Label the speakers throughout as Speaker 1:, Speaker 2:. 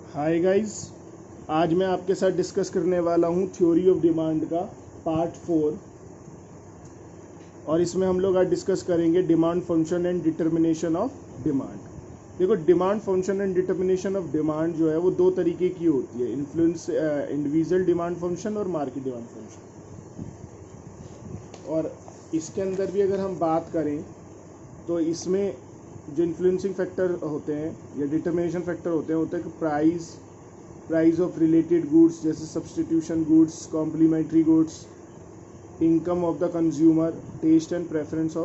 Speaker 1: Hi guys. आज मैं आपके साथ डिस्कस करने वाला हूँ थ्योरी ऑफ डिमांड का पार्ट 4। और इसमें हम लोग आज डिस्कस करेंगे demand function and determination of demand. देखो, demand function and determination of demand जो है वो दो तरीके की होती है, इन्फ्लुएंस इंडिविजुअल डिमांड फंक्शन और मार्केट डिमांड फंक्शन। और इसके अंदर भी अगर हम बात करें तो इसमें जो इन्फ्लुएंसिंग फैक्टर होते हैं या डिटर्मिनेशन फैक्टर होते हैं कि प्राइस ऑफ रिलेटेड गुड्स जैसे substitution goods, complementary goods, income of the consumer, taste and preference.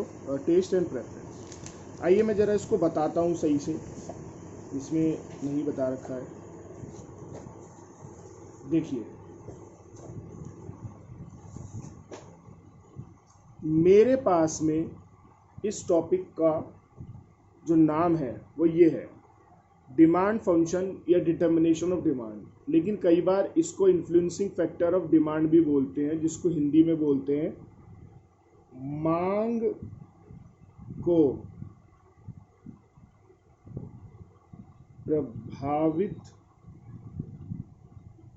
Speaker 1: आइए मैं ज़रा इसको बताता हूँ सही से, इसमें नहीं बता रखा है। देखिए, मेरे पास में इस टॉपिक का जो नाम है वो ये है, डिमांड फंक्शन या डिटर्मिनेशन ऑफ डिमांड। लेकिन कई बार इसको इन्फ्लुएंसिंग फैक्टर ऑफ डिमांड भी बोलते हैं, जिसको हिंदी में बोलते हैं मांग को प्रभावित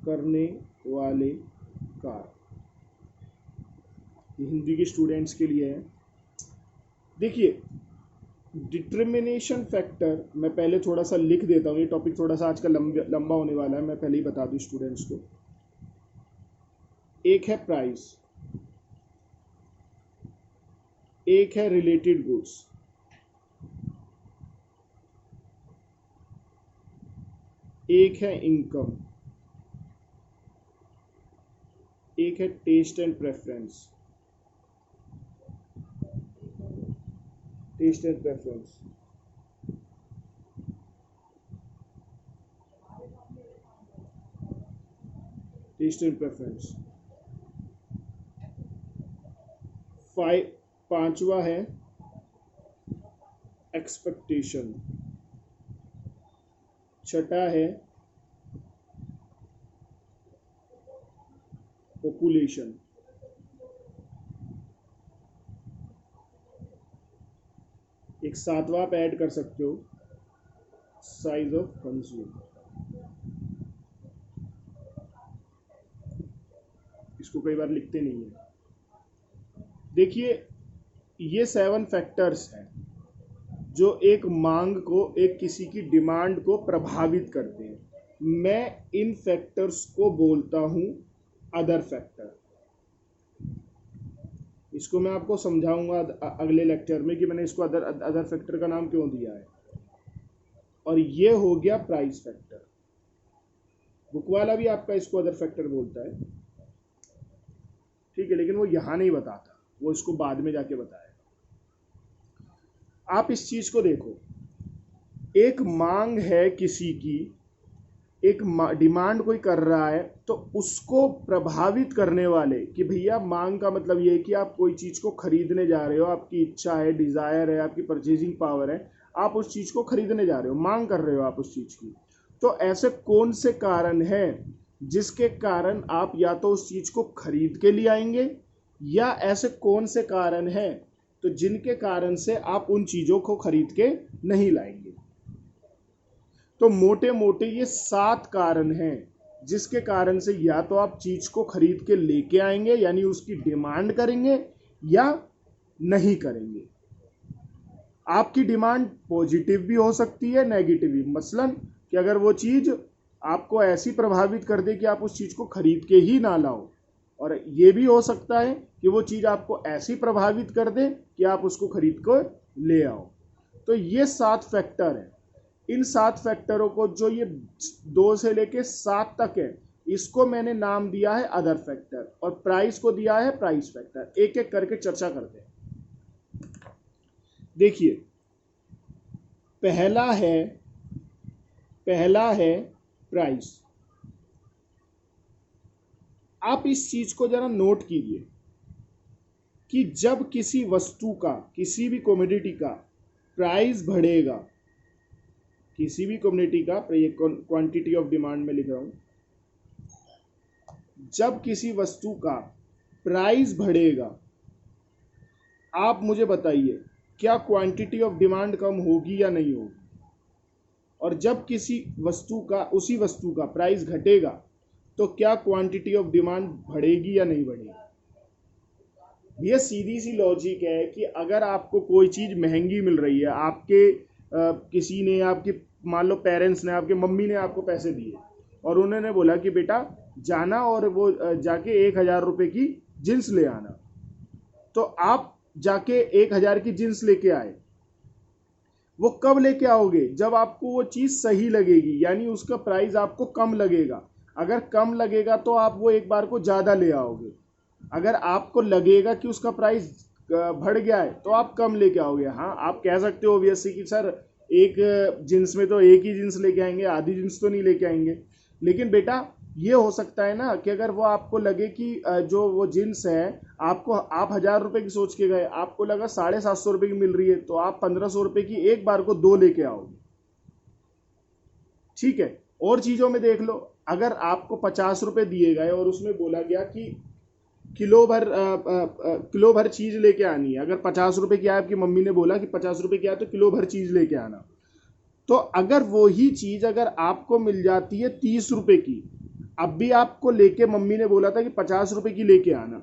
Speaker 1: करने वाले कारक। ये हिंदी के स्टूडेंट्स के लिए है। देखिए, डिटर्मिनेशन फैक्टर मैं पहले थोड़ा सा लिख देता हूँ, ये टॉपिक थोड़ा सा आज का लंबा होने वाला है, मैं पहले ही बता दूँ स्टूडेंट्स को। एक है प्राइस, एक है रिलेटेड गुड्स, एक है इनकम, एक है taste and preference. Taste and preference taste and preference पांचवा है एक्सपेक्टेशन। छठा है पॉपुलेशन। एक सातवां आप ऐड कर सकते हो, साइज ऑफ कंज्यूमर। इसको कई बार लिखते नहीं है। देखिए, ये 7 फैक्टर्स हैं जो एक मांग को, एक किसी की डिमांड को प्रभावित करते हैं। मैं इन फैक्टर्स को बोलता हूं अदर फैक्टर। इसको मैं आपको समझाऊंगा अगले लेक्चर में कि मैंने इसको अदर फैक्टर का नाम क्यों दिया है। और ये हो गया प्राइस फैक्टर। बुक वाला भी आपका इसको अदर फैक्टर बोलता है, ठीक है, लेकिन वो यहां नहीं बताता, वो इसको बाद में जाके बताएगा। आप इस चीज को देखो, एक मांग है किसी की, एक डिमांड कोई कर रहा है, तो उसको प्रभावित करने वाले, कि भैया मांग का मतलब ये है कि आप कोई चीज को खरीदने जा रहे हो, आपकी इच्छा है, डिजायर है, आपकी परचेजिंग पावर है, आप उस चीज को खरीदने जा रहे हो, मांग कर रहे हो आप उस चीज की। तो ऐसे कौन से कारण हैं जिसके कारण आप या तो उस चीज को खरीद के लिए आएंगे, या ऐसे कौन से कारण हैं तो जिनके कारण से आप उन चीजों को खरीद के नहीं लाएंगे। तो मोटे मोटे ये 7 कारण हैं जिसके कारण से या तो आप चीज को खरीद के लेके आएंगे, यानी उसकी डिमांड करेंगे, या नहीं करेंगे। आपकी डिमांड पॉजिटिव भी हो सकती है, नेगेटिव भी। मसलन कि अगर वो चीज आपको ऐसी प्रभावित कर दे कि आप उस चीज को खरीद के ही ना लाओ, और ये भी हो सकता है कि वो चीज आपको ऐसी प्रभावित कर दे कि आप उसको खरीद कर ले आओ। तो ये 7 फैक्टर हैं। इन 7 फैक्टरों को, जो ये 2 से लेके 7 तक है, इसको मैंने नाम दिया है अदर फैक्टर, और प्राइस को दिया है प्राइस फैक्टर। एक एक करके चर्चा करते हैं। देखिए, पहला है प्राइस। आप इस चीज को जरा नोट कीजिए कि जब किसी वस्तु का, किसी भी कमोडिटी का प्राइस बढ़ेगा, किसी भी कम्युनिटी का, ये क्वांटिटी ऑफ डिमांड में लिख रहा हूं, जब किसी वस्तु का प्राइस बढ़ेगा, आप मुझे बताइए क्या क्वांटिटी ऑफ डिमांड कम होगी या नहीं होगी? और जब किसी वस्तु का उसी वस्तु का प्राइस घटेगा तो क्या क्वांटिटी ऑफ डिमांड बढ़ेगी या नहीं बढ़ेगी। ये सीधी सी लॉजिक है कि अगर आपको कोई चीज महंगी मिल रही है, आपके किसी ने, आपके मान लो पेरेंट्स ने, आपके मम्मी ने आपको पैसे दिए और उन्होंने बोला कि बेटा जाना और वो जाके 1,000 रुपए की जींस ले आना, तो आप जाके 1,000 की जींस लेके आए। वो कब लेके आओगे? जब आपको वो चीज सही लगेगी, यानी उसका प्राइस आपको कम लगेगा। अगर कम लगेगा तो आप वो एक बार को ज्यादा ले आओगे। अगर आपको लगेगा कि उसका प्राइस बढ़ गया है तो आप कम लेके आओगे। हाँ, आप कह सकते हो ऑब्वियसली कि सर एक जींस में तो एक ही जींस लेके आएंगे, आधी जींस तो नहीं लेके आएंगे। लेकिन बेटा ये हो सकता है ना कि अगर वो आपको लगे कि जो वो जींस है आपको, आप 1,000 रुपए की सोच के गए, आपको लगा 750 रुपए की मिल रही है, तो आप 1,500 रुपए की एक बार को 2 लेके आओगे। ठीक है, और चीजों में देख लो, अगर आपको 50 रुपए दिए गए और उसमें बोला गया कि किलो भर चीज लेके आनी है। अगर 50 रुपए की आपकी मम्मी ने बोला कि 50 रुपए की है तो किलो भर चीज लेके आना, तो अगर वही चीज अगर आपको मिल जाती है 30 रुपए की, अब भी आपको लेके मम्मी ने बोला था कि 50 रुपए की लेके आना,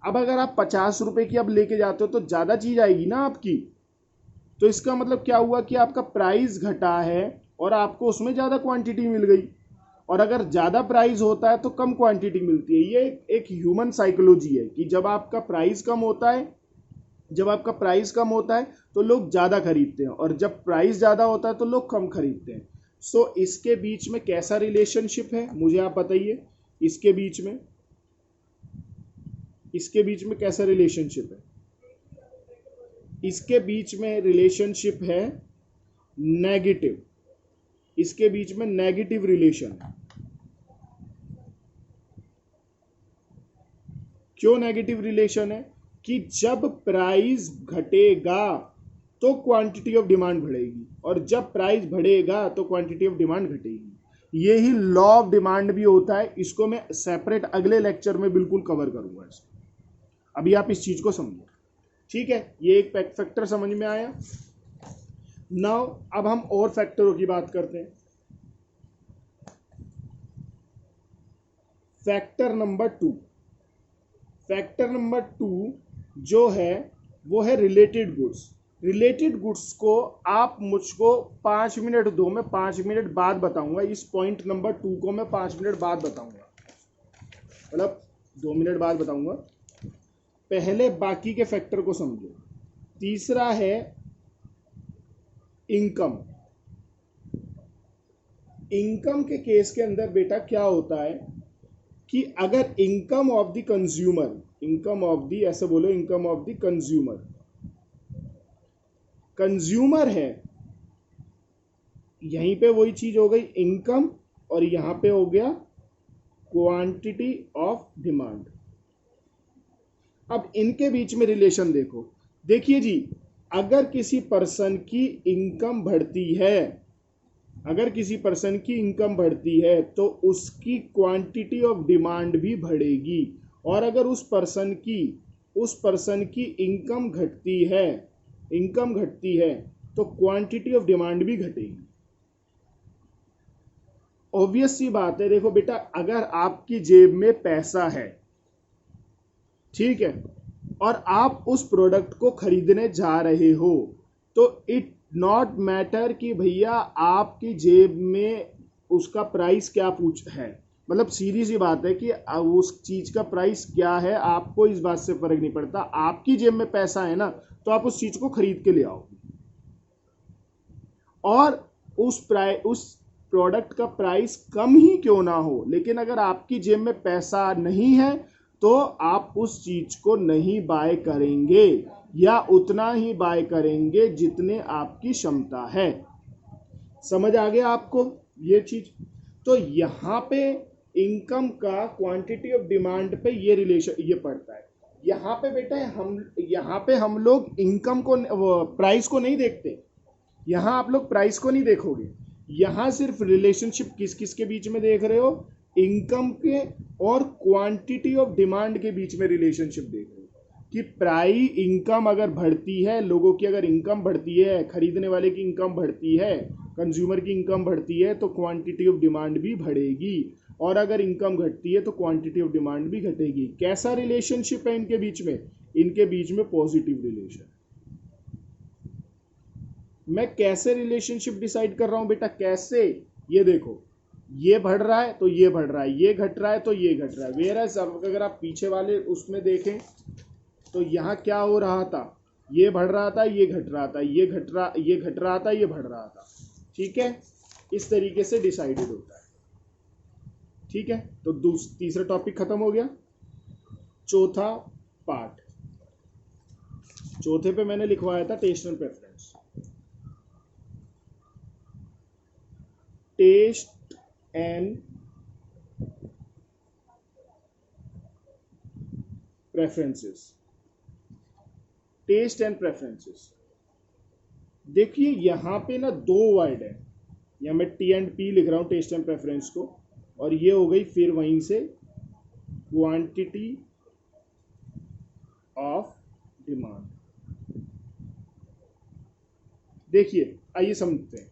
Speaker 1: अब अगर आप 50 रुपए की अब लेके जाते हो तो ज्यादा चीज आएगी ना आपकी। तो इसका मतलब क्या हुआ कि आपका प्राइस घटा है और आपको उसमें ज्यादा क्वांटिटी मिल गई। और अगर ज्यादा प्राइस होता है तो कम क्वांटिटी मिलती है। ये एक ह्यूमन साइकोलॉजी है कि जब आपका प्राइस कम होता है तो लोग ज्यादा खरीदते हैं, और जब प्राइस ज्यादा होता है तो लोग कम खरीदते हैं। सो इसके बीच में कैसा रिलेशनशिप है मुझे आप बताइए। इसके बीच में कैसा रिलेशनशिप है? इसके बीच में रिलेशनशिप है नेगेटिव। इसके बीच में नेगेटिव रिलेशन है। क्यों नेगेटिव रिलेशन है? कि जब प्राइस घटेगा तो क्वांटिटी ऑफ डिमांड बढ़ेगी, और जब प्राइस बढ़ेगा तो क्वांटिटी ऑफ डिमांड घटेगी। यही लॉ ऑफ डिमांड भी होता है। इसको मैं सेपरेट अगले लेक्चर में बिल्कुल कवर करूंगा। अभी आप इस चीज को समझो। ठीक है, ये एक फैक्टर समझ में आया। नाउ अब हम और फैक्टरों की बात करते हैं। फैक्टर नंबर 2 जो है वो है रिलेटेड गुड्स। रिलेटेड गुड्स को आप मुझको 5 मिनट दो, मैं 5 मिनट बाद बताऊंगा। इस पॉइंट नंबर 2 को मैं 5 मिनट बाद बताऊंगा, मतलब 2 मिनट बाद बताऊंगा। पहले बाकी के फैक्टर को समझो। तीसरा है इनकम। इनकम के केस के अंदर बेटा क्या होता है कि अगर इनकम ऑफ द कंज्यूमर है, यहीं पे वही चीज हो गई इनकम, और यहां पे हो गया क्वांटिटी ऑफ डिमांड। अब इनके बीच में रिलेशन देखो। देखिए जी, अगर किसी पर्सन की इनकम बढ़ती है तो उसकी क्वांटिटी ऑफ डिमांड भी बढ़ेगी, और अगर उस पर्सन की इनकम घटती है तो क्वांटिटी ऑफ डिमांड भी घटेगी। ऑब्वियस सी बात है। देखो बेटा, अगर आपकी जेब में पैसा है, ठीक है, और आप उस प्रोडक्ट को खरीदने जा रहे हो, तो इट नॉट मैटर कि भैया आपकी जेब में उसका प्राइस क्या है। मतलब सीधी सी बात है कि उस चीज का प्राइस क्या है, आपको इस बात से फर्क नहीं पड़ता। आपकी जेब में पैसा है ना, तो आप उस चीज को खरीद के ले आओ, और उस प्रोडक्ट का प्राइस कम ही क्यों ना हो, लेकिन अगर आपकी जेब में पैसा नहीं है तो आप उस चीज को नहीं बाय करेंगे, या उतना ही बाय करेंगे जितने आपकी क्षमता है। समझ आ गया आपको ये चीज? तो यहां पे इनकम का क्वांटिटी ऑफ डिमांड पे ये रिलेशन ये पड़ता है। यहाँ पे बेटा हम लोग इनकम को, प्राइस को नहीं देखते। यहाँ आप लोग प्राइस को नहीं देखोगे, यहाँ सिर्फ रिलेशनशिप किस किस के बीच में देख रहे हो? इनकम के और क्वांटिटी ऑफ डिमांड के बीच में रिलेशनशिप देख रहे हो कि इनकम अगर बढ़ती है, लोगों की अगर इनकम बढ़ती है, खरीदने वाले की इनकम बढ़ती है, कंज्यूमर की इनकम बढ़ती है तो क्वांटिटी ऑफ डिमांड भी बढ़ेगी, और अगर इनकम घटती है तो क्वांटिटी ऑफ डिमांड भी घटेगी। कैसा रिलेशनशिप है इनके बीच में? इनके बीच में पॉजिटिव रिलेशन। मैं कैसे रिलेशनशिप डिसाइड कर रहा हूं बेटा? कैसे? ये देखो, ये बढ़ रहा है तो ये बढ़ रहा है, ये घट रहा है तो ये घट रहा है। वेयरएज अगर आप पीछे वाले उसमें देखें तो यहाँ क्या हो रहा था? ये बढ़ रहा था, ये घट रहा था, ये घट रहा था, ये बढ़ रहा था। ठीक है, इस तरीके से डिसाइडेड होता है। ठीक है, तो तीसरा टॉपिक खत्म हो गया। चौथा पार्ट, चौथे पे मैंने लिखवाया था taste and preference. Taste and preferences, taste and preferences. देखिए यहां पे ना दो वर्ड है, या मैं टी एंड पी लिख रहा हूं टेस्ट एंड प्रेफरेंस को, और ये हो गई फिर वहीं से क्वांटिटी ऑफ डिमांड। देखिए आइए समझते हैं,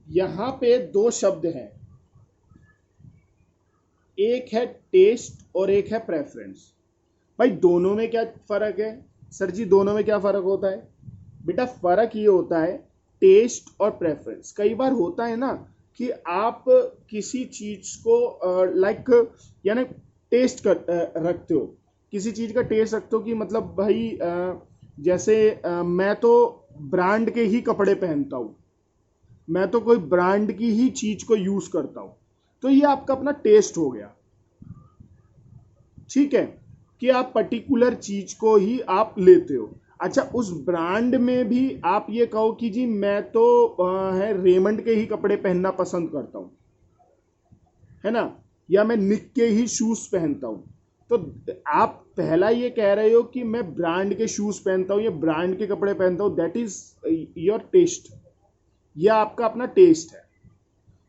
Speaker 1: यहां पे दो शब्द हैं, एक है टेस्ट और एक है प्रेफरेंस। भाई दोनों में क्या फर्क है? सर जी दोनों में क्या फर्क होता है? बेटा फर्क ये होता है टेस्ट और प्रेफरेंस। कई बार होता है ना कि आप किसी चीज को लाइक यानी टेस्ट कर रखते हो, किसी चीज का टेस्ट रखते हो कि मतलब भाई जैसे मैं तो ब्रांड के ही कपड़े पहनता हूं, मैं तो कोई ब्रांड की ही चीज को यूज करता हूं, तो ये आपका अपना टेस्ट हो गया। ठीक है, कि आप पर्टिकुलर चीज को ही आप लेते हो। अच्छा, उस ब्रांड में भी आप ये कहो कि जी मैं तो है रेमंड के ही कपड़े पहनना पसंद करता हूं, है ना, या मैं निक के ही शूज पहनता हूं, तो आप पहला ये कह रहे हो कि मैं ब्रांड के शूज पहनता हूं या ब्रांड के कपड़े पहनता हूं, दैट इज योर टेस्ट, यह आपका अपना टेस्ट है।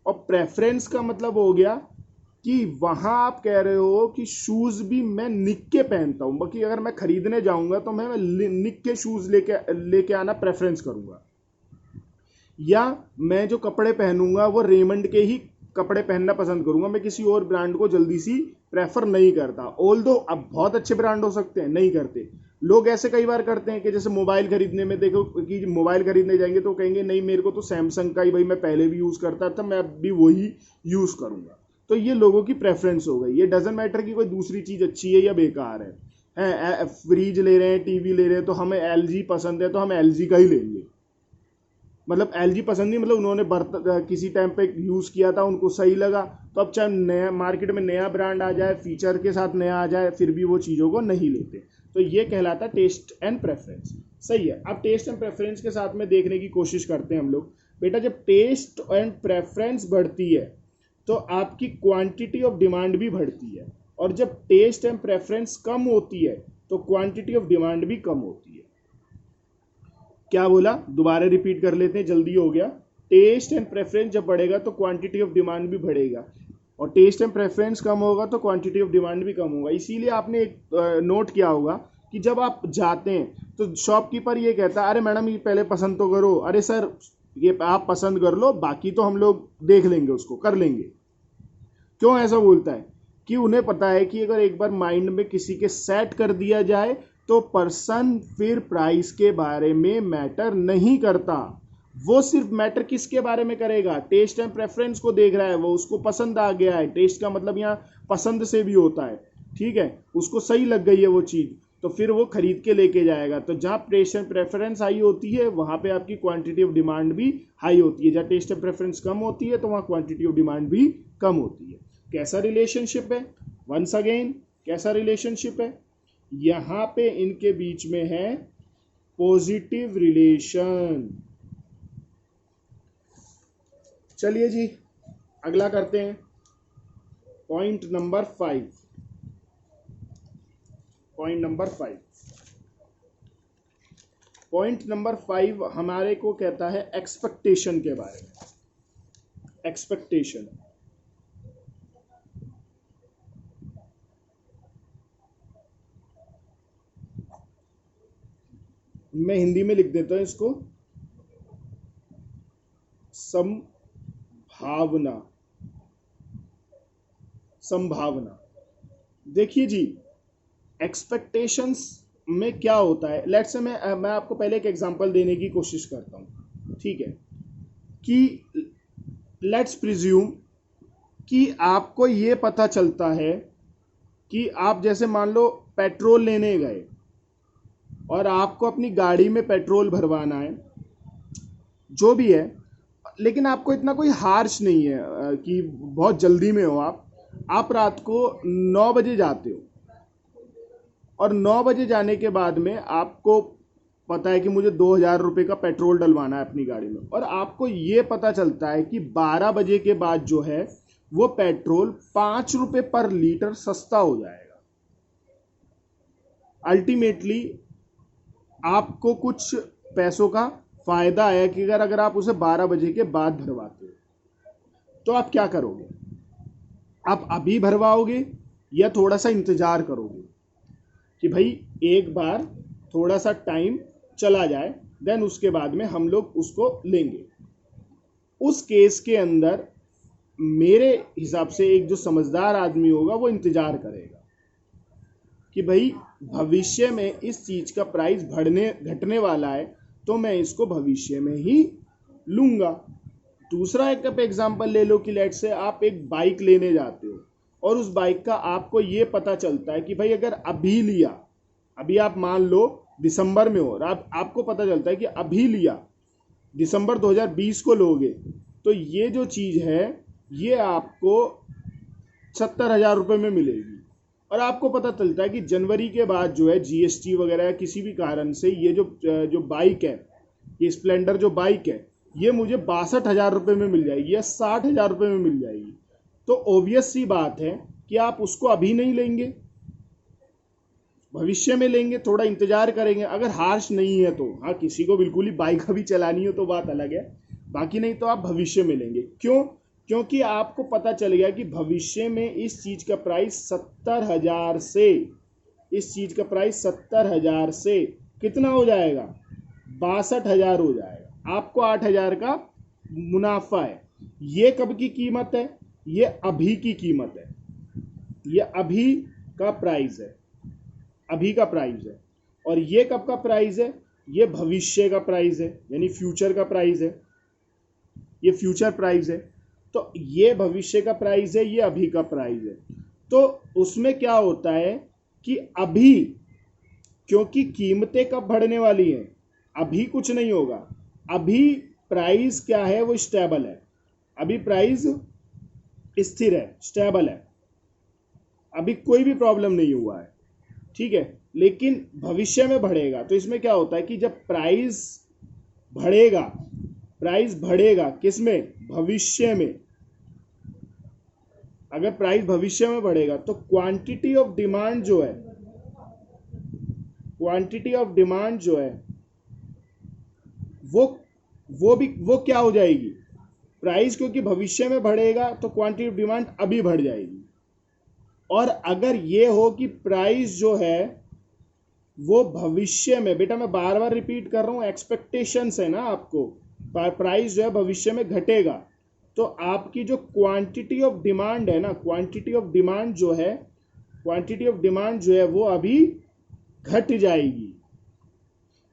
Speaker 1: और प्रेफरेंस का मतलब हो गया कि वहां आप कह रहे हो कि शूज भी मैं निक के पहनता हूं, बाकी अगर मैं खरीदने जाऊंगा तो मैं निक के शूज लेके आना प्रेफरेंस करूंगा, या मैं जो कपड़े पहनूंगा वो रेमंड के ही कपड़े पहनना पसंद करूंगा, मैं किसी और ब्रांड को जल्दी सी प्रेफर नहीं करता। ऑल्दो अब बहुत अच्छे ब्रांड हो सकते हैं, नहीं करते लोग। ऐसे कई बार करते हैं कि जैसे मोबाइल खरीदने में देखो कि मोबाइल खरीदने जाएंगे तो कहेंगे नहीं मेरे को तो सैमसंग का ही भाई मैं पहले भी यूज करता था, मैं अब भी वही यूज करूंगा। तो ये लोगों की प्रेफरेंस हो गई। ये डजंट मैटर कि कोई दूसरी चीज अच्छी है या बेकार है। फ्रिज ले रहे हैं, टीवी ले रहे हैं, तो हमें एलजी पसंद है तो हम एलजी का ही लेंगे। मतलब एलजी पसंद नहीं, मतलब उन्होंने किसी टाइम पे यूज किया था, उनको सही लगा, तो अब चाहे नया मार्केट में नया ब्रांड आ जाए, फीचर के साथ नया आ जाए, फिर भी वो चीजों को नहीं लेते। तो ये कहलाता है टेस्ट एंड प्रेफरेंस। सही है। अब टेस्ट एंड प्रेफरेंस के साथ में देखने की कोशिश करते हैं हम लोग। बेटा जब टेस्ट एंड प्रेफरेंस बढ़ती है तो आपकी क्वांटिटी ऑफ डिमांड भी बढ़ती है, और जब टेस्ट एंड प्रेफरेंस कम होती है तो क्वांटिटी ऑफ डिमांड भी कम होती है। क्या बोला? दोबारा रिपीट कर लेते हैं, जल्दी हो गया। टेस्ट एंड प्रेफरेंस जब बढ़ेगा तो क्वांटिटी ऑफ डिमांड भी बढ़ेगा, और टेस्ट एंड प्रेफरेंस कम होगा तो क्वांटिटी ऑफ डिमांड भी कम होगा। इसीलिए आपने एक नोट किया होगा कि जब आप जाते हैं तो शॉपकीपर ये कहता है अरे मैडम ये पहले पसंद तो करो, अरे सर ये आप पसंद कर लो, बाकी तो हम लोग देख लेंगे, उसको कर लेंगे। क्यों ऐसा बोलता है? कि उन्हें पता है कि अगर एक बार माइंड में किसी के सेट कर दिया जाए तो पर्सन फिर प्राइस के बारे में मैटर नहीं करता। वो सिर्फ मैटर किसके बारे में करेगा? टेस्ट एंड प्रेफरेंस को देख रहा है, वो उसको पसंद आ गया है। टेस्ट का मतलब यहाँ पसंद से भी होता है, ठीक है, उसको सही लग गई है वो चीज, तो फिर वो खरीद के लेके जाएगा। तो जहाँ टेस्ट एंड प्रेफरेंस हाई होती है वहां पे आपकी क्वांटिटी ऑफ डिमांड भी हाई होती है, जहाँ टेस्ट एंड प्रेफरेंस कम होती है तो वहाँ क्वांटिटी ऑफ डिमांड भी कम होती है। कैसा रिलेशनशिप है? वंस अगेन कैसा रिलेशनशिप है? यहां पे इनके बीच में है पॉजिटिव रिलेशन। चलिए जी अगला करते हैं, point number 5। Point number 5, point number 5 हमारे को कहता है एक्सपेक्टेशन के बारे में। एक्सपेक्टेशन, मैं हिंदी में लिख देता हूं इसको, संभावना। संभावना देखिए जी, एक्सपेक्टेशंस में क्या होता है, लेट्स से मैं आपको पहले एक एग्जांपल देने की कोशिश करता हूँ, ठीक है, कि लेट्स प्रिज्यूम कि आपको ये पता चलता है कि आप जैसे मान लो पेट्रोल लेने गए और आपको अपनी गाड़ी में पेट्रोल भरवाना है, जो भी है, लेकिन आपको इतना कोई हार्श नहीं है कि बहुत जल्दी में हो आप रात को 9 बजे जाते हो और 9 बजे जाने के बाद में आपको पता है कि मुझे 2,000 रुपये का पेट्रोल डलवाना है अपनी गाड़ी में, और आपको ये पता चलता है कि 12 बजे के बाद जो है वो पेट्रोल 5 रुपये पर लीटर सस्ता हो जाएगा। अल्टीमेटली आपको कुछ पैसों का फायदा है कि अगर आप उसे 12 बजे के बाद भरवाते हो तो आप क्या करोगे? आप अभी भरवाओगे या थोड़ा सा इंतजार करोगे कि भाई एक बार थोड़ा सा टाइम चला जाए, देन उसके बाद में हम लोग उसको लेंगे? उस केस के अंदर मेरे हिसाब से एक जो समझदार आदमी होगा वो इंतजार करेगा कि भाई भविष्य में इस चीज का प्राइस घटने वाला है तो मैं इसको भविष्य में ही लूंगा। दूसरा एक एग्जांपल ले लो कि लेट से आप एक बाइक लेने जाते हो और उस बाइक का आपको ये पता चलता है कि भाई अगर अभी लिया, अभी आप मान लो दिसंबर में हो और आपको पता चलता है कि अभी लिया, दिसंबर 2020 को लोगे तो ये जो चीज़ है ये आपको 70,000 रुपये में मिलेगी, और आपको पता चलता है कि जनवरी के बाद जो है जीएसटी वगैरह किसी भी कारण से ये जो बाइक है, ये स्प्लेंडर जो बाइक है, ये मुझे 62,000 रुपये में मिल जाएगी या 60,000 रुपये में मिल जाएगी। तो ऑब्वियस सी बात है कि आप उसको अभी नहीं लेंगे, भविष्य में लेंगे, थोड़ा इंतजार करेंगे। अगर हार्श नहीं है तो हाँ, किसी को बिल्कुल ही बाइक अभी चलानी हो तो बात अलग है, बाकी नहीं तो आप भविष्य में लेंगे। क्यों? क्योंकि आपको पता चल गया कि भविष्य में इस चीज का प्राइस 70,000 से, इस चीज का प्राइस 70,000 से कितना हो जाएगा? 62,000 हो जाएगा। आपको 8,000 का मुनाफा है। ये कब की कीमत है? ये अभी की कीमत है, ये अभी का प्राइस है, अभी का प्राइस है। और ये कब का प्राइस है? ये भविष्य का प्राइस है, यानी फ्यूचर का प्राइस है, ये फ्यूचर प्राइस है। तो ये भविष्य का प्राइस है, ये अभी का प्राइस है। तो उसमें क्या होता है कि अभी, क्योंकि कीमतें कब बढ़ने वाली हैं, अभी कुछ नहीं होगा, अभी प्राइस क्या है? वो स्टेबल है, अभी प्राइस स्थिर है, स्टेबल है, अभी कोई भी प्रॉब्लम नहीं हुआ है, ठीक है। लेकिन भविष्य में बढ़ेगा, तो इसमें क्या होता है कि जब प्राइस बढ़ेगा, प्राइस बढ़ेगा किसमें? भविष्य में। अगर प्राइस भविष्य में बढ़ेगा तो क्वांटिटी ऑफ डिमांड जो है, क्वांटिटी ऑफ डिमांड जो है वो क्या हो जाएगी? प्राइस क्योंकि भविष्य में बढ़ेगा तो क्वांटिटी ऑफ डिमांड अभी बढ़ जाएगी। और अगर ये हो कि प्राइस जो है वो भविष्य में, बेटा मैं बार बार रिपीट कर रहा हूं, एक्सपेक्टेशंस है ना आपको, प्राइस जो है भविष्य में घटेगा, तो आपकी जो क्वांटिटी ऑफ डिमांड है ना, क्वांटिटी ऑफ डिमांड जो है, क्वांटिटी ऑफ डिमांड जो है वो अभी घट जाएगी।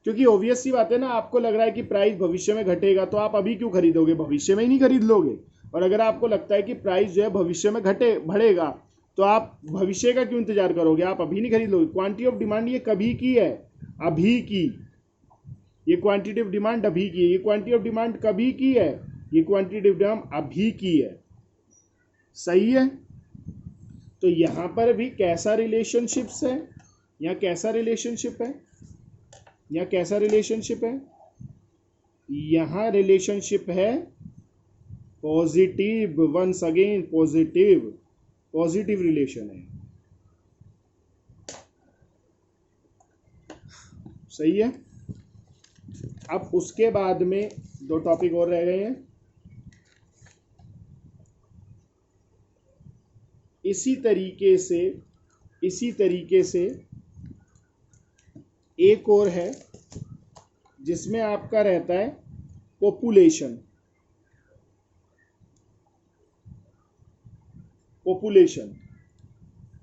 Speaker 1: क्योंकि ऑब्वियस सी बात है ना, आपको लग रहा है कि प्राइस भविष्य में घटेगा तो आप अभी क्यों खरीदोगे? भविष्य में ही नहीं खरीद लोगे। और अगर आपको लगता है कि प्राइस जो है भविष्य में बढ़ेगा तो आप भविष्य का क्यों इंतजार करोगे? आप अभी नहीं खरीद लोगे। क्वांटिटी ऑफ डिमांड ये कभी की है? अभी की। ये क्वांटिटी ऑफ डिमांड अभी की है। ये क्वांटिटी ऑफ डिमांड कभी की है? ये क्वांटिटी ऑफ डिमांड अभी की है। सही है। तो यहां पर भी कैसा रिलेशनशिप्स है? यहाँ कैसा रिलेशनशिप है? यहाँ कैसा रिलेशनशिप है? यहाँ रिलेशनशिप है positive, once again positive, positive relation है। सही है। अब उसके बाद में 2 टॉपिक और रह गए हैं। इसी तरीके से एक और है जिसमें आपका रहता है पॉपुलेशन। पॉपुलेशन।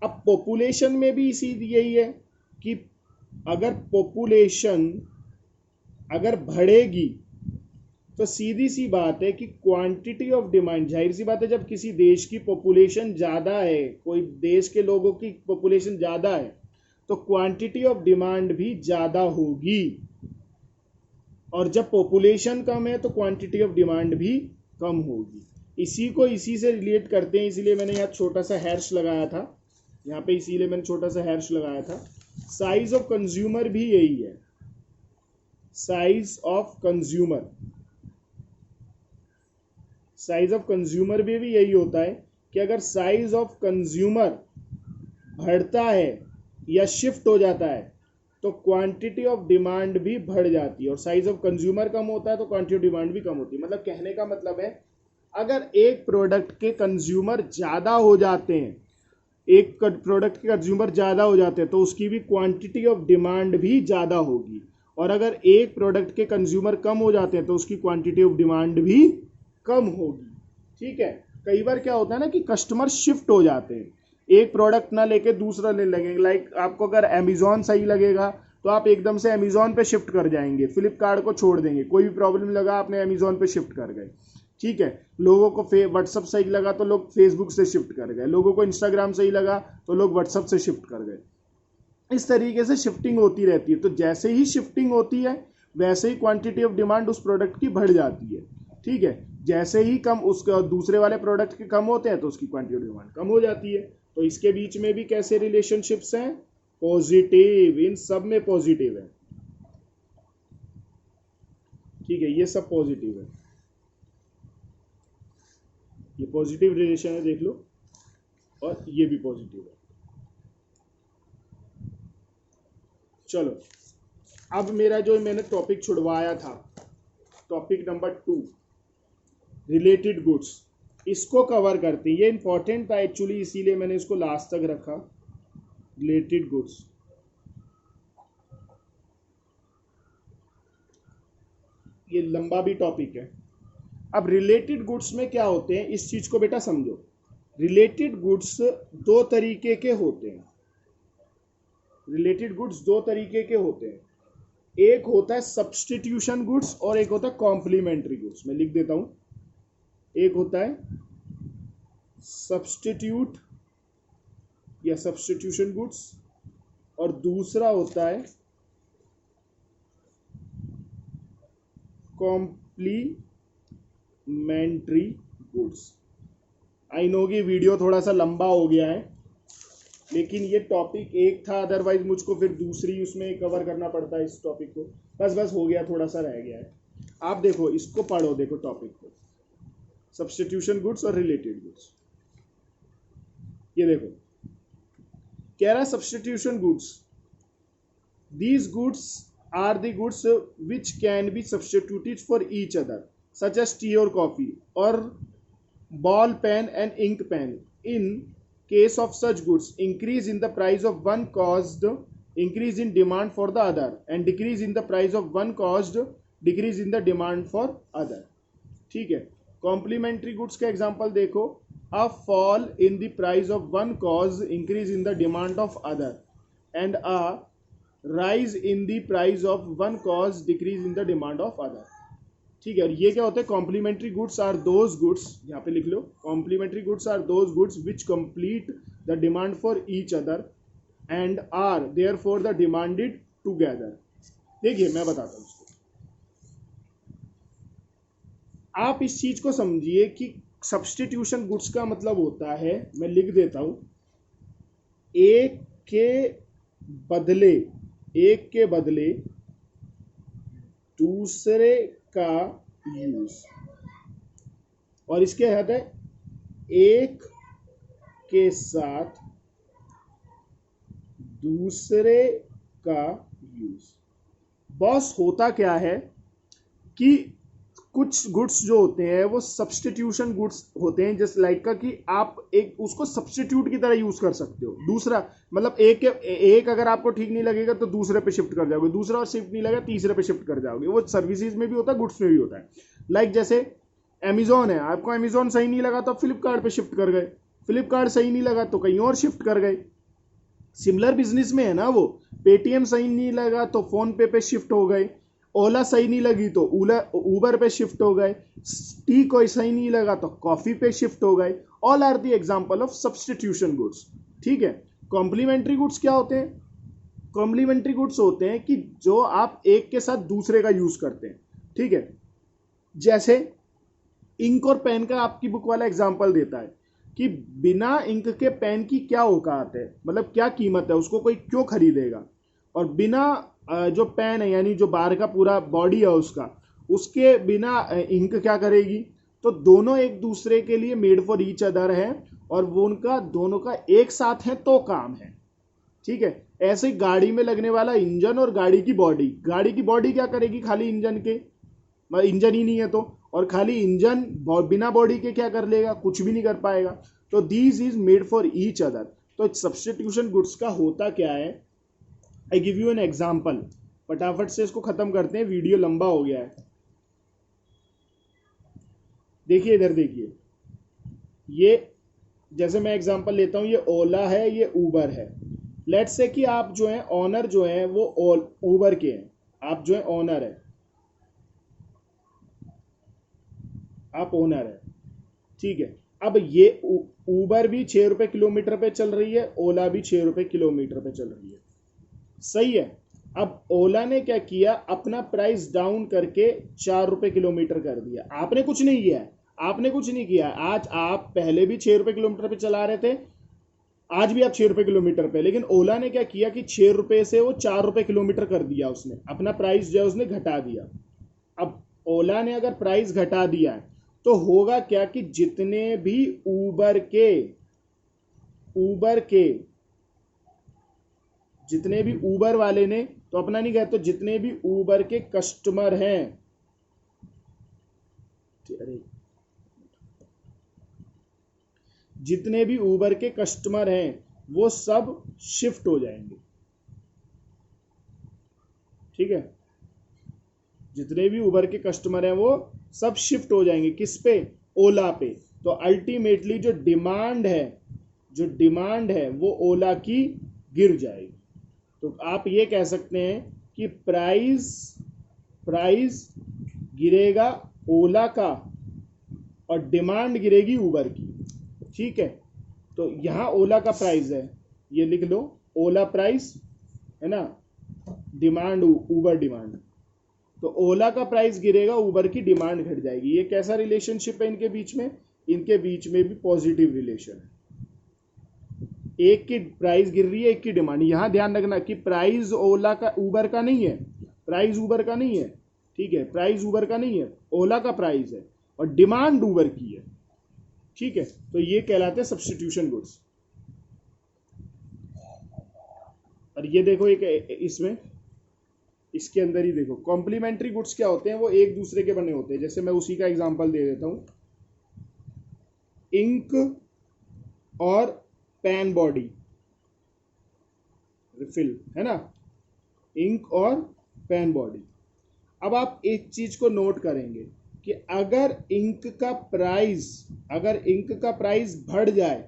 Speaker 1: अब पॉपुलेशन में भी इसी यही है कि अगर पॉपुलेशन अगर बढ़ेगी तो सीधी सी बात है कि क्वांटिटी ऑफ डिमांड, जाहिर सी बात है जब किसी देश की पॉपुलेशन ज़्यादा है, कोई देश के लोगों की पॉपुलेशन ज़्यादा है, तो क्वांटिटी ऑफ डिमांड भी ज़्यादा होगी, और जब पॉपुलेशन कम है तो क्वांटिटी ऑफ डिमांड भी कम होगी। इसी को इसी से रिलेट करते हैं, इसीलिए मैंने यहाँ छोटा सा हैश लगाया था, यहाँ पे इसीलिए मैंने छोटा सा हैश लगाया था। साइज ऑफ कंज्यूमर भी यही है, size of consumer, size of consumer भी यही होता है कि अगर साइज ऑफ कंज्यूमर बढ़ता है या शिफ्ट हो जाता है तो क्वांटिटी ऑफ डिमांड भी बढ़ जाती है, और साइज ऑफ कंज्यूमर कम होता है तो क्वांटिटी ऑफ डिमांड भी कम होती है। मतलब कहने का मतलब है अगर एक प्रोडक्ट के कंज्यूमर ज़्यादा हो जाते हैं, एक प्रोडक्ट के कंज्यूमर ज़्यादा हो जाते हैं तो उसकी भी क्वांटिटी ऑफ डिमांड भी ज़्यादा होगी, और अगर एक प्रोडक्ट के कंज्यूमर कम हो जाते हैं तो उसकी क्वांटिटी ऑफ डिमांड भी कम होगी। ठीक है, कई बार क्या होता है ना कि कस्टमर शिफ्ट हो जाते हैं, एक प्रोडक्ट ना लेके दूसरा ले लगेंगे। लाइक आपको अगर अमेजोन सही लगेगा तो आप एकदम से अमेजोन पे शिफ्ट कर जाएंगे, फ्लिपकार्ट को छोड़ देंगे, कोई भी प्रॉब्लम लगा आपने अमेजोन पे शिफ्ट कर गए। ठीक है, लोगों को व्हाट्सअप सही लगा तो लोग फेसबुक से शिफ्ट कर गए, लोगों को इंस्टाग्राम सही लगा तो लोग व्हाट्सअप से शिफ्ट कर गए। इस तरीके से शिफ्टिंग होती रहती है, तो जैसे ही शिफ्टिंग होती है वैसे ही क्वांटिटी ऑफ डिमांड उस प्रोडक्ट की बढ़ जाती है। ठीक है, जैसे ही कम उसका दूसरे वाले प्रोडक्ट के कम होते हैं तो उसकी क्वांटिटी ऑफ डिमांड कम हो जाती है। तो इसके बीच में भी कैसे रिलेशनशिप्स हैं, पॉजिटिव, इन सब में पॉजिटिव है। ठीक है, ये सब पॉजिटिव है, ये पॉजिटिव रिलेशन है, देख लो, और ये भी पॉजिटिव है। चलो, अब मेरा जो मैंने टॉपिक छुड़वाया था, टॉपिक नंबर 2, रिलेटेड गुड्स, इसको कवर करते हैं। ये इंपॉर्टेंट था एक्चुअली, इसीलिए मैंने इसको लास्ट तक रखा। रिलेटेड गुड्स, ये लंबा भी टॉपिक है। अब रिलेटेड गुड्स में क्या होते हैं, इस चीज को बेटा समझो। रिलेटेड गुड्स दो तरीके के होते हैं, रिलेटेड गुड्स दो तरीके के होते हैं। एक होता है सब्स्टिट्यूशन गुड्स और एक होता है कॉम्प्लीमेंट्री गुड्स। मैं लिख देता हूं, एक होता है सब्स्टिट्यूट या सब्स्टिट्यूशन गुड्स और दूसरा होता है कॉम्प्लीमेंट्री गुड्स। आई नो कि वीडियो थोड़ा सा लंबा हो गया है, लेकिन ये टॉपिक एक था, अदरवाइज मुझको फिर दूसरी उसमें कवर करना पड़ता है इस टॉपिक को। बस हो गया, थोड़ा सा रह गया है। आप देखो, इसको पढ़ो, देखो टॉपिक को, सब्स्टिट्यूशन गुड्स और रिलेटेड गुड्स। ये देखो, कह रहा substitution goods, these goods are the goods which can be substituted for each other, such as tea और कॉफी और ball pen and ink pen. In case of such goods, increase in the price of one caused increase in demand for the other, and decrease in the price of one caused decrease in the demand for other. ठीक है, complementary goods का example देखो, a fall in the price of one cause increase in the demand of other, and a rise in the price of one cause decrease in the demand of other. ठीक है, और ये क्या होता है, complementary goods are those goods, यहाँ पे लिख लो, complementary goods are those goods which complete the demand for each other and are therefore the demanded together. देखिए मैं बताता हूँ इसको, आप इस चीज को समझिए कि सब्स्टिट्यूशन गुड्स का मतलब होता है, मैं लिख देता हूं, एक के बदले दूसरे का यूज, और इसके हद है एक के साथ दूसरे का यूज। बॉस होता क्या है कि कुछ गुड्स जो होते हैं वो सब्स्टिट्यूशन गुड्स होते हैं, जस्ट लाइक का कि आप एक उसको सब्स्टिट्यूट की तरह यूज कर सकते हो। दूसरा मतलब एक अगर आपको ठीक नहीं लगेगा तो दूसरे पे शिफ्ट कर जाओगे, दूसरा और शिफ्ट नहीं लगेगा तीसरे पे शिफ्ट कर जाओगे। वो सर्विसेज में भी होता है, गुड्स में भी होता है। लाइक जैसे अमेजोन है, आपको अमेजोन सही नहीं लगा तो आप फ्लिपकार्ट पे शिफ्ट कर गए, फ्लिपकार्ट सही नहीं लगा तो कहीं और शिफ्ट कर गए। सिमिलर बिजनेस में है ना वो। पेटीएम सही नहीं लगा तो फोन पे शिफ्ट हो गए। ओला सही नहीं लगी तो ऊबर पे शिफ्ट हो गए। टी कोई सही नहीं लगा तो कॉफी पे शिफ्ट हो गए। All are the example of substitution goods. ठीक है। कॉम्प्लीमेंट्री गुड्स क्या होते हैं? कॉम्प्लीमेंट्री गुड्स होते हैं कि जो आप एक के साथ दूसरे का यूज करते हैं। ठीक है। जैसे इंक और पेन का आपकी बुक वाला एग्जांपल देता है कि बिना इंक के पेन की क्या औकात है, मतलब क्या कीमत है, उसको कोई क्यों खरीदेगा। और बिना जो पेन है यानी जो बाहर का पूरा बॉडी है उसका, उसके बिना इंक क्या करेगी। तो दोनों एक दूसरे के लिए मेड फॉर ईच अदर है और वो उनका दोनों का एक साथ है तो काम है। ठीक है। ऐसे गाड़ी में लगने वाला इंजन और गाड़ी की बॉडी क्या करेगी? खाली इंजन के, इंजन ही नहीं है तो, और खाली इंजन बिना बॉडी के क्या कर लेगा? कुछ भी नहीं कर पाएगा। तो these is made for each other. तो सब्स्टिट्यूशन गुड्स का होता क्या है? I give you an example. फटाफट से इसको खत्म करते हैं, वीडियो लंबा हो गया है। देखिए इधर देखिए, ये जैसे मैं एग्जांपल लेता हूं, ये ओला है, ये उबर है। लेट्स से कि आप जो है ऑनर जो है वो उबर के हैं, आप जो है ऑनर है, आप ओनर है। ठीक है। अब ये उबर भी 6 रुपए किलोमीटर पे चल रही है, ओला भी 6 रुपए किलोमीटर पे चल रही है। सही है। अब ओला ने क्या किया? अपना प्राइस डाउन करके 4 रुपए किलोमीटर कर दिया। आपने कुछ नहीं किया है, आपने कुछ नहीं किया। आज आप पहले भी 6 रुपए किलोमीटर पे चला रहे थे, आज भी आप 6 रुपए किलोमीटर पे, लेकिन ओला ने क्या किया कि 6 रुपए से वो 4 रुपए किलोमीटर कर दिया। उसने अपना प्राइस जो है उसने घटा दिया। अब ओला ने अगर प्राइस घटा दिया है तो होगा क्या कि जितने भी जितने भी उबर वाले ने, तो अपना नहीं कहते, तो जितने भी उबर के कस्टमर हैं, जितने भी उबर के कस्टमर हैं वो सब शिफ्ट हो जाएंगे। ठीक है। जितने भी उबर के कस्टमर हैं वो सब शिफ्ट हो जाएंगे। किस पे? ओला पे। तो अल्टीमेटली जो डिमांड है वो ओला की गिर जाएगी। तो आप ये कह सकते हैं कि प्राइस गिरेगा ओला का और डिमांड गिरेगी उबर की। ठीक है। तो यहां ओला का प्राइस है, ये लिख लो, ओला प्राइस है ना, डिमांड उबर डिमांड। तो ओला का प्राइस गिरेगा, उबर की डिमांड घट जाएगी। ये कैसा रिलेशनशिप है इनके बीच में? इनके बीच में भी पॉजिटिव रिलेशन है। एक की प्राइस गिर रही है, एक की डिमांड। यहां ध्यान रखना कि प्राइस ओला का उबर का नहीं है, प्राइस उबर का नहीं है। ठीक है। प्राइस उबर का नहीं है, ओला का प्राइस है और डिमांड उबर की है। ठीक है। तो ये कहलाते हैं सब्स्टिट्यूशन गुड्स। और ये देखो एक इसमें, इसके अंदर ही देखो कॉम्प्लीमेंट्री गुड्स क्या होते हैं, वो एक दूसरे के बने होते हैं। जैसे मैं उसी का एग्जांपल दे देता हूं, इंक और पेन बॉडी रिफिल है ना, इंक और पेन बॉडी। अब आप एक चीज को नोट करेंगे कि अगर इंक का प्राइस बढ़ जाए,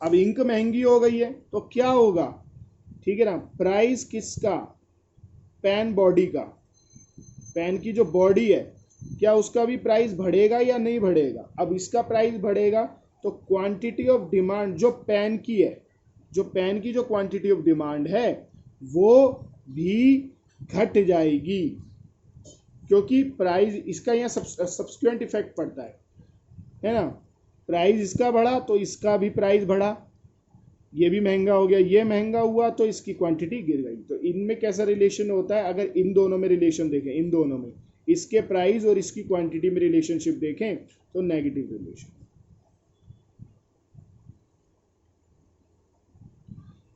Speaker 1: अब इंक महंगी हो गई है तो क्या होगा? ठीक है ना, प्राइस किसका? पेन बॉडी का, पेन की जो बॉडी है, क्या उसका भी प्राइस बढ़ेगा या नहीं बढ़ेगा? अब इसका प्राइस बढ़ेगा तो क्वांटिटी ऑफ डिमांड जो पेन की है, जो पेन की जो क्वांटिटी ऑफ डिमांड है वो भी घट जाएगी, क्योंकि प्राइस इसका यहाँ सब्सिक्वेंट इफेक्ट पड़ता है ना। प्राइस इसका बढ़ा तो इसका भी प्राइस बढ़ा, ये भी महंगा हो गया, ये महंगा हुआ तो इसकी क्वांटिटी गिर गई। तो इनमें कैसा रिलेशन होता है? अगर इन दोनों में रिलेशन देखें, इन दोनों में इसके प्राइस और इसकी क्वांटिटी में रिलेशनशिप देखें तो नेगेटिव रिलेशन।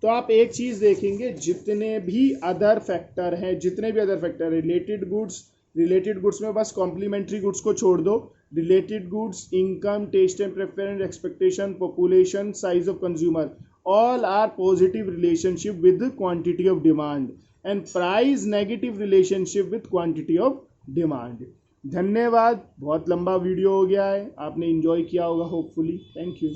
Speaker 1: तो आप एक चीज देखेंगे, जितने भी अदर फैक्टर हैं, रिलेटेड गुड्स में बस कॉम्प्लीमेंट्री गुड्स को छोड़ दो। Related goods, income, taste and preference, expectation, population, size of consumer, all are positive relationship with quantity of demand and price negative relationship with quantity of demand। धन्यवाद। बहुत लंबा video हो गया है, आपने एंजॉय किया होगा होपफुली। Thank you.